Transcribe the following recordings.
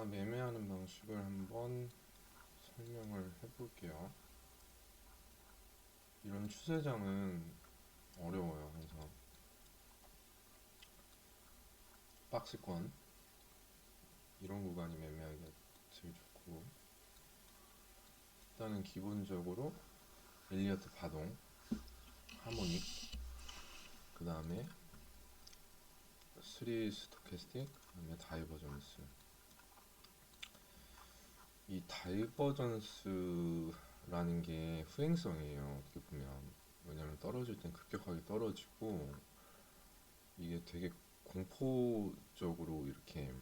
제가 매매하는 방식을 한번 설명을 해볼게요. 이런 추세장은 어려워요. 항상 박스권 이런 구간이 매매하기가 제일 좋고, 일단은 기본적으로 엘리어트 파동, 하모닉, 그 다음에 3 스토캐스틱, 그 다음에 다이버전스. 이 다이버전스라는 게 후행성이에요, 어떻게 보면. 왜냐면 떨어질 땐 급격하게 떨어지고, 이게 되게 공포적으로 이렇게,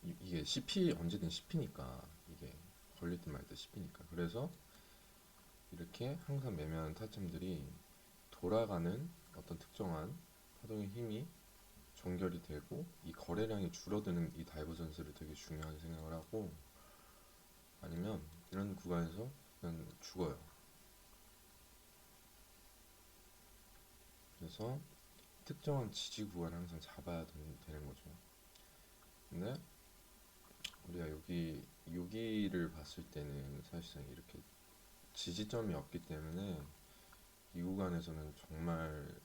이게 CP 언제든 CP니까, 이게 걸릴 듯 말 듯 CP니까. 그래서 이렇게 항상 매매하는 타점들이 돌아가는 어떤 특정한 파동의 힘이 종결이 되고, 이 거래량이 줄어드는 이 다이버전스를 되게 중요하게 생각을 하고, 아니면 이런 구간에서 그냥 죽어요. 그래서 특정한 지지 구간을 항상 잡아야 되는 거죠. 근데 우리가 여기를 봤을 때는 사실상 이렇게 지지점이 없기 때문에 이 구간에서는 정말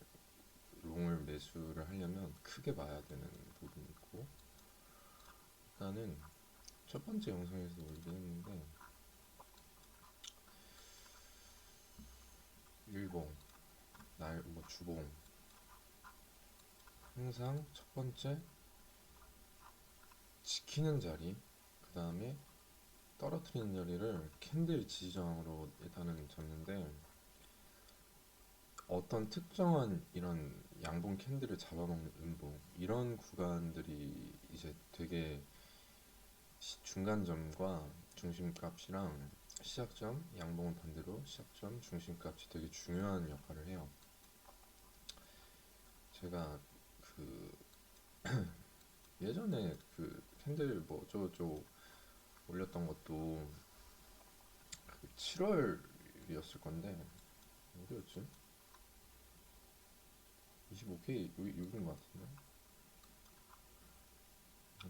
롱을 매수를 하려면 크게 봐야 되는 부분이 있고, 일단은 첫 번째 영상에서 올리긴 했는데, 일봉, 주봉, 항상 첫 번째 지키는 자리, 그 다음에 떨어뜨리는 자리를 캔들 지지저항으로 일단은 잡는데, 어떤 특정한 이런 양봉 캔들을 잡아먹는 음봉, 이런 구간들이 이제 되게 중간점과 중심값이랑 시작점, 양봉은 반대로 시작점, 중심값이 되게 중요한 역할을 해요. 제가 그 예전에 그 캔들 뭐 어쩌고저쩌고 올렸던 것도 그 7월이었을 건데, 어디였지? 25K 여기인 것 같은데,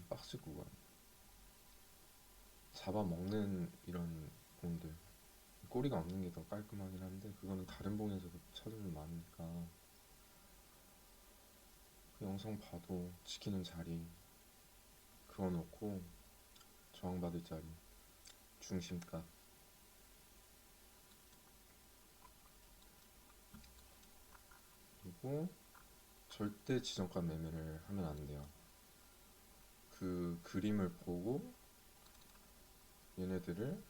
박스 구간 잡아먹는 이런 봉들, 꼬리가 없는 게 더 깔끔하긴 한데, 그거는 다른 봉에서도 찾으면 많으니까 그 영상 봐도 지키는 자리 그어놓고, 저항받을 자리, 중심값, 그리고 절대 지정가 매매를 하면 안 돼요. 그 그림을 보고 얘네들을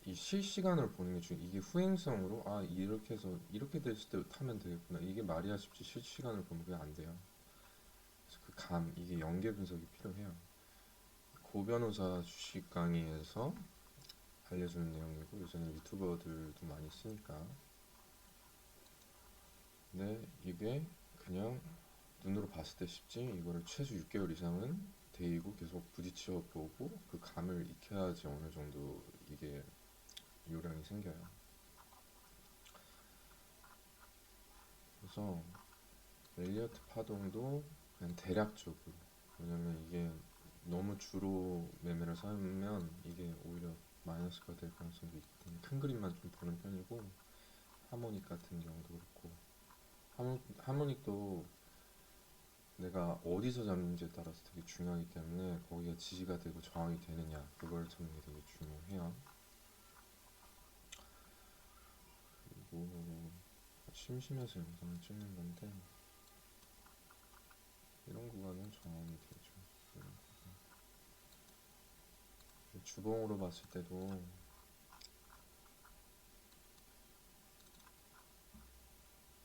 이 실시간을 보는 게 중요해. 이게 후행성으로 이렇게 해서 이렇게 됐을 때 타면 되겠구나, 이게 말이야 싶지 실시간을 보면 그게 안 돼요. 그래서 이게 연계 분석이 필요해요. 고 변호사 주식 강의에서 알려주는 내용이고, 요새는 유튜버들도 많이 쓰니까. 근데 이게 그냥 눈으로 봤을 때 쉽지, 이거를 최소 6개월 이상은 데이고 계속 부딪혀 보고 그 감을 익혀야지 어느 정도 이게 요령이 생겨요. 그래서 엘리어트 파동도 그냥 대략적으로, 왜냐면 이게 너무 주로 매매를 사면 이게 오히려 마이너스가 될 가능성도 있기 때문에 큰 그림만 좀 보는 편이고, 하모닉 같은 경우도 그렇고, 하모닉도 내가 어디서 잡는지에 따라서 되게 중요하기 때문에 거기가 지지가 되고 저항이 되느냐, 그걸 찾는 게 되게 중요해요. 그리고 심심해서 영상을 찍는 건데, 이런 구간은 저항이 되죠. 주봉으로 봤을 때도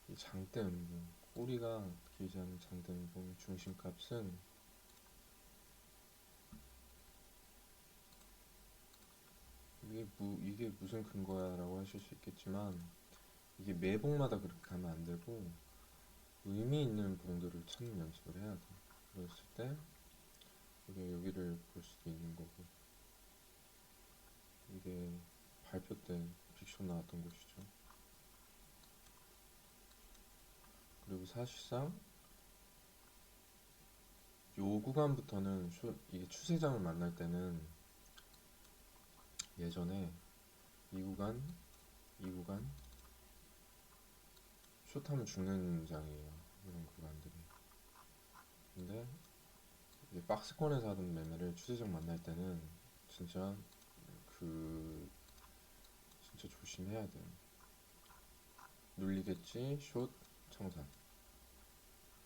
이 장대 음봉, 꼬리가 길지 않은 장대 음봉의 중심값은, 이게 무슨 근거야 라고 하실 수 있겠지만, 이게 매봉마다 그렇게 가면 안 되고 의미 있는 봉들을 찾는 연습을 해야 돼. 그랬을 때 우리가 여기를 볼 수도 있는 거고, 이게 발표 때 빅쇼 나왔던 곳이죠. 그리고 사실상 요 구간부터는 이게 추세장을 만날 때는 예전에 이 구간, 이 구간 숏하면 죽는 장이에요. 이런 구간들이. 근데 이제 박스권에서 하던 매매를 추세장 만날 때는 진짜 그 진짜 조심해야 돼요. 눌리겠지, 숏, 청산.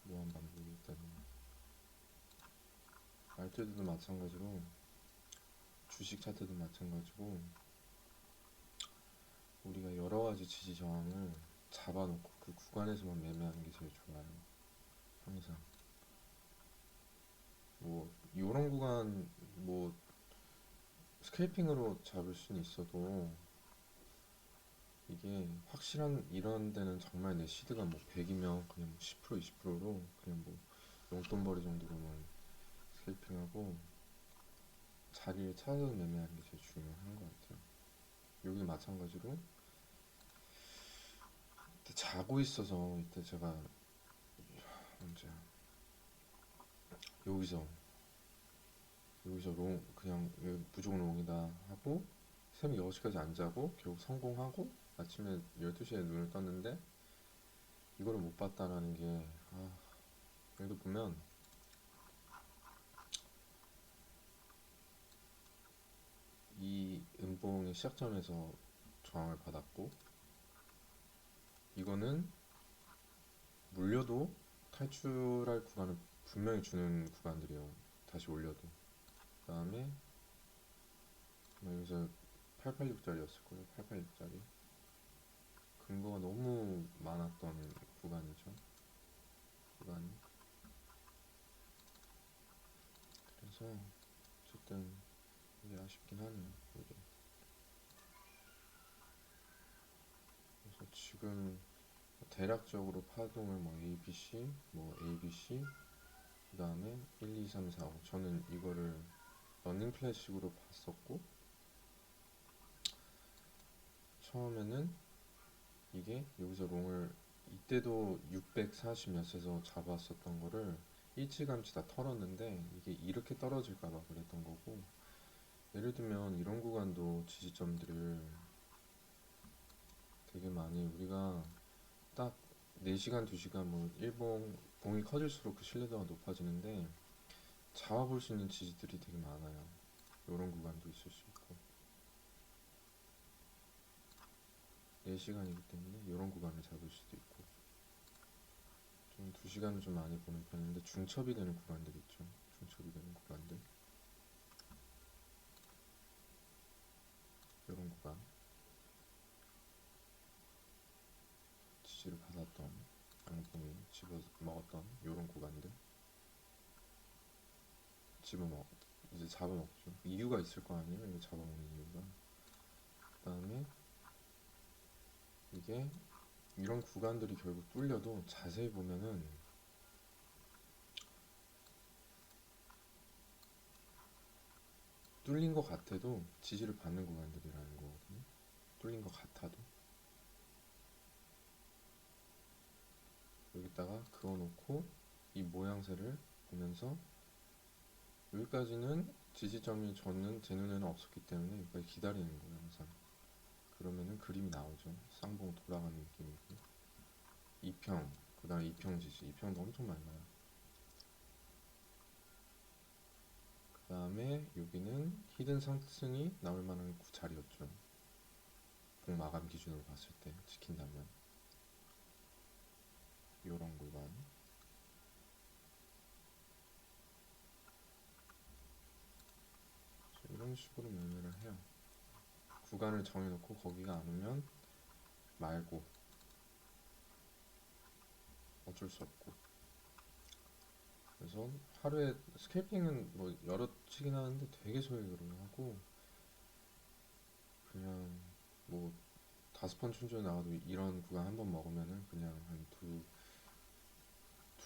무한 반복이기 때문에. 알트도 마찬가지로 주식 차트도 마찬가지고 우리가 여러 가지 지지 저항을 잡아놓고 그 구간에서만 매매하는 게 제일 좋아요. 항상. 뭐 이런 구간 뭐 스케이핑으로 잡을 수는 있어도 이게 확실한 이런 데는 정말 내 시드가 뭐 100이면 그냥 뭐 10% 20%로 그냥 뭐 용돈벌이 정도로만 스케이핑하고 자리를 찾아서 매매하는 게 제일 중요한 것 같아요. 여기도 마찬가지로 이때 자고 있어서 이때 제가 언제 여기서 롱 그냥 무조건 롱이다 하고 새벽 6시까지 안 자고 결국 성공하고 아침에 12시에 눈을 떴는데 이거를 못 봤다라는 게 여기도 보면 이 음봉의 시작점에서 저항을 받았고 이거는 물려도 탈출할 구간을 분명히 주는 구간들이에요. 다시 올려도. 그 다음에 여기서 886짜리였을 거예요. 886짜리. 근거가 너무 많았던 구간이죠. 구간이. 그래서 어쨌든 이게 아쉽긴 하네요. 이게. 그래서 지금 대략적으로 파동을 뭐 ABC, 뭐 ABC, 그 다음에 1, 2, 3, 4, 5. 저는 이거를 러닝 플랫식으로 봤었고 처음에는 이게 여기서 롱을 이때도 640 몇에서 잡았었던 거를 일찌감치 다 털었는데 이게 이렇게 떨어질까봐 그랬던 거고 예를 들면 이런 구간도 지지점들을 되게 많이 우리가 딱 4시간, 2시간 뭐 일봉 봉이 커질수록 그 신뢰도가 높아지는데 잡아볼 수 있는 지지들이 되게 많아요. 이런 구간도 있을 수 있고 4시간이기 때문에 이런 구간을 잡을 수도 있고 좀 2시간은 좀 많이 보는 편인데 중첩이 되는 구간들 있죠. 중첩이 되는 구간들 이런 구간 지지를 받았던 양봉이 집어 먹었던 이런 구간들 집어먹 이제 잡아먹죠. 이유가 있을 거 아니에요. 이거 잡아먹는 이유가. 그 다음에 이게 이런 구간들이 결국 뚫려도 자세히 보면은 뚫린 것 같아도 지지를 받는 구간들이라는 거거든요. 뚫린 것 같아도 여기다가 그어놓고 이 모양새를 보면서 여기까지는 지지점이 저는 제 눈에는 없었기 때문에 여기까지 기다리는 거예요 항상. 그러면은 그림이 나오죠. 쌍봉 돌아가는 느낌이고 2평 그 다음에 2평 지지 2평도 엄청 많이 나요. 그 다음에 여기는 히든 상승이 나올 만한 자리였죠. 봉 마감 기준으로 봤을 때 지킨다면 이런 구간 이런 식으로 매매를 해요. 구간을 정해놓고 거기가 안 오면 말고 어쩔 수 없고 그래서 하루에 스캘핑은 뭐 여러 치긴 하는데 되게 소액으로 하고 그냥 뭐 5번 천천히 나가도 이런 구간 한 번 먹으면은 그냥 한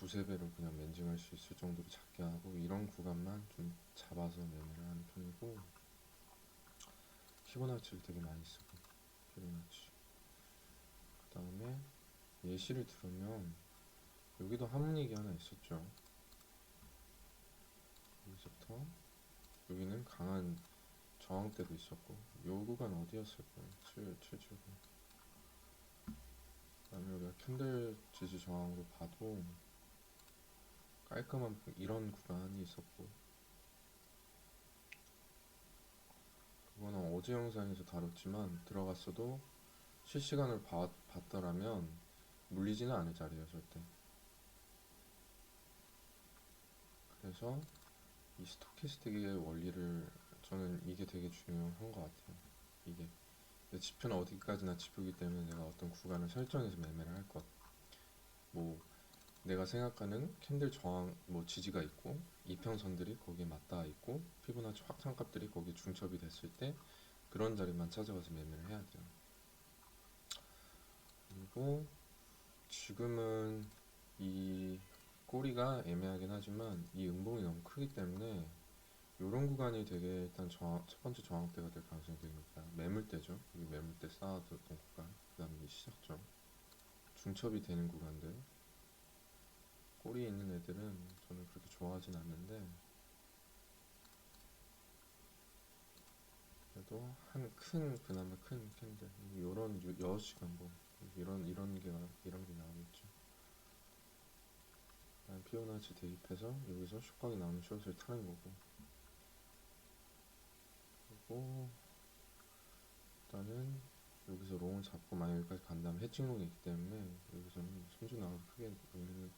두세 배로 그냥 맨징할 수 있을 정도로 작게 하고 이런 구간만 좀 잡아서 매매를 하는 편이고 피보나치를 되게 많이 쓰고 피보나치 그 다음에 예시를 들으면 여기도 하모닉이 하나 있었죠. 여기서부터 여기는 강한 저항대도 있었고 요 구간 어디였을까요? 779. 그다음에 우리가 캔들 지지 저항으로 봐도 깔끔한 이런 구간이 있었고 그거는 어제 영상에서 다뤘지만 들어갔어도 실시간으로 봤더라면 물리지는 않을 자리예요 절대. 그래서 이 스토캐스틱의 원리를 저는 이게 되게 중요한 것 같아요. 이게 내 지표는 어디까지나 지표기 때문에 내가 어떤 구간을 설정해서 매매를 할 것. 뭐 내가 생각하는 캔들 저항 뭐 지지가 있고 이평선들이 거기에 맞닿아 있고 피보나치 확장값들이 거기에 중첩이 됐을 때 그런 자리만 찾아가서 매매를 해야 돼요. 그리고 지금은 이 꼬리가 애매하긴 하지만 이 음봉이 너무 크기 때문에 이런 구간이 되게 일단 첫 번째 저항대가 될 가능성이 되게 높아요. 매물대죠. 이 매물대 쌓아뒀던 구간. 그 다음에 이 시작점. 중첩이 되는 구간들. 꼬리에 있는 애들은 저는 그렇게 좋아하진 않는데 그래도 그나마 큰 캔들. 요런 6시간 뭐 이런 게 나오겠죠. 피오나치 대입해서 여기서 숏각이 나오는 숏을 타는 거고. 그리고 일단은 여기서 롱을 잡고 만약 여기까지 간다면 해칭롱이 있기 때문에 여기서는 손주 나가서 크게 의미는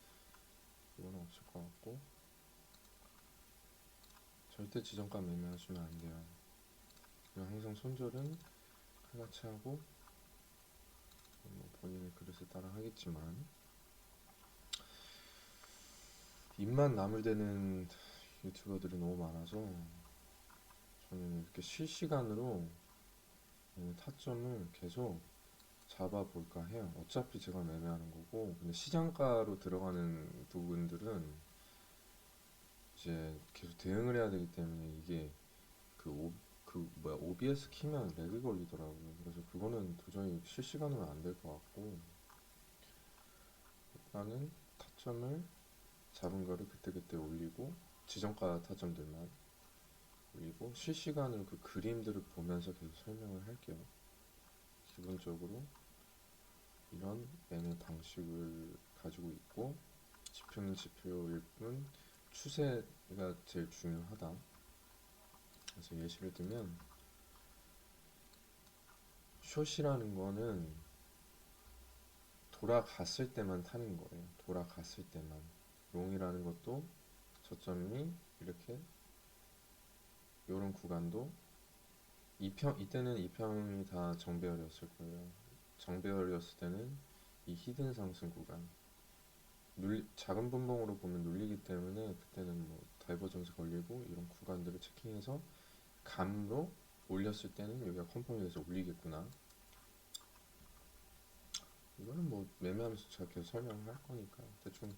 이거는 없을 것 같고 절대 지정가 매매하시면 안 돼요. 그냥 항상 손절은 칼같이 하고 뭐 본인의 그릇에 따라 하겠지만 입만 나물대는 유튜버들이 너무 많아서 저는 이렇게 실시간으로 타점을 계속 잡아볼까 해요. 어차피 제가 매매하는 거고 근데 시장가로 들어가는 부분들은 이제 계속 대응을 해야 되기 때문에 이게 OBS 키면 렉이 걸리더라고요. 그래서 그거는 도저히 실시간으로 안 될 것 같고 일단은 타점을 잡은 거를 그때그때 올리고 지정가 타점들만 올리고 실시간으로 그 그림들을 보면서 계속 설명을 할게요. 기본적으로 이런 매매 방식을 가지고 있고 지표는 지표일 뿐 추세가 제일 중요하다. 그래서 예시를 들면 숏이라는 거는 돌아갔을 때만 타는 거예요. 돌아갔을 때만. 롱이라는 것도 저점이 이렇게 요런 구간도 이때는 이평이 다 정배열이었을 거예요. 정배열이었을 때는 이 히든 상승 구간 작은 분봉으로 보면 눌리기 때문에 그때는 뭐 다이버전스 걸리고 이런 구간들을 체킹해서 감로 올렸을 때는 여기가 컨펌이 돼서 올리겠구나. 이거는 뭐 매매하면서 제가 계속 설명을 할 거니까 대충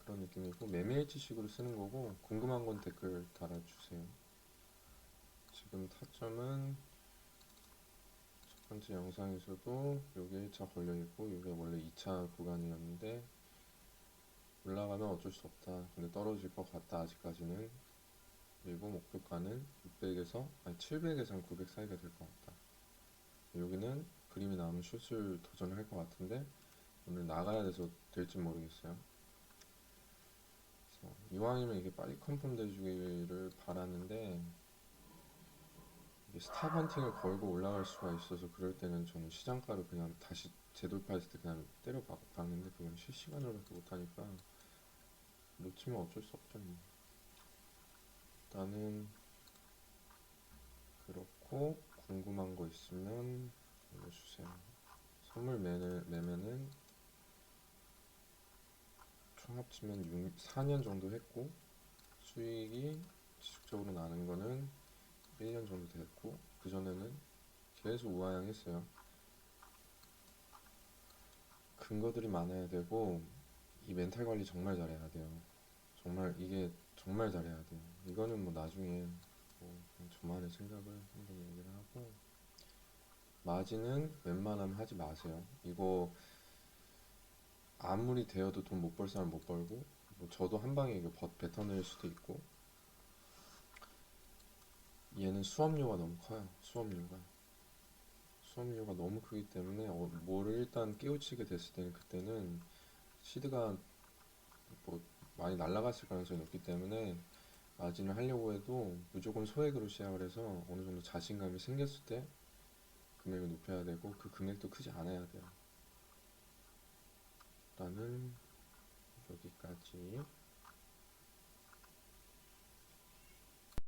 그런 느낌이고 매매일지식으로 쓰는 거고 궁금한 건 댓글 달아주세요. 지금 타점은 첫 번째 영상에서도 여기 1차 걸려있고 이게 원래 2차 구간이었는데 올라가면 어쩔 수 없다. 근데 떨어질 것 같다 아직까지는. 그리고 목표가는 700에서 900 사이가 될 것 같다. 여기는 그림이 나오면 슛을 도전할 것 같은데 오늘 나가야 돼서 될지 모르겠어요. 그래서 이왕이면 이게 빨리 컨펌 돼주기를 바라는데 스탑헌팅을 걸고 올라갈 수가 있어서 그럴 때는 저는 시장가를 그냥 다시 재돌파했을 때 그냥 때려 박는데 그건 실시간으로밖에 못하니까 놓치면 어쩔 수 없죠. 뭐. 일단은 그렇고 궁금한 거 있으면 알려주세요. 선물 매매는 총 합치면 4년 정도 했고 수익이 지속적으로 나는 거는 1년 정도 됐고 그전에는 계속 우하향했어요. 근거들이 많아야 되고 이 멘탈 관리 정말 잘해야 돼요. 정말 이게 정말 잘해야 돼요. 이거는 뭐 나중에 뭐 저만의 생각을 한번 얘기를 하고 마진은 웬만하면 하지 마세요. 이거 아무리 되어도 돈 못 벌 사람 못 벌고 뭐 저도 한 방에 이거 뱉어낼 수도 있고 얘는 수업료가 너무 커요. 수업료가 너무 크기 때문에 뭐를 일단 깨우치게 됐을 때는 그때는 시드가 뭐 많이 날아갔을 가능성이 높기 때문에 마진을 하려고 해도 무조건 소액으로 시작을 해서 어느 정도 자신감이 생겼을 때 금액을 높여야 되고 그 금액도 크지 않아야 돼요. 일단은 여기까지.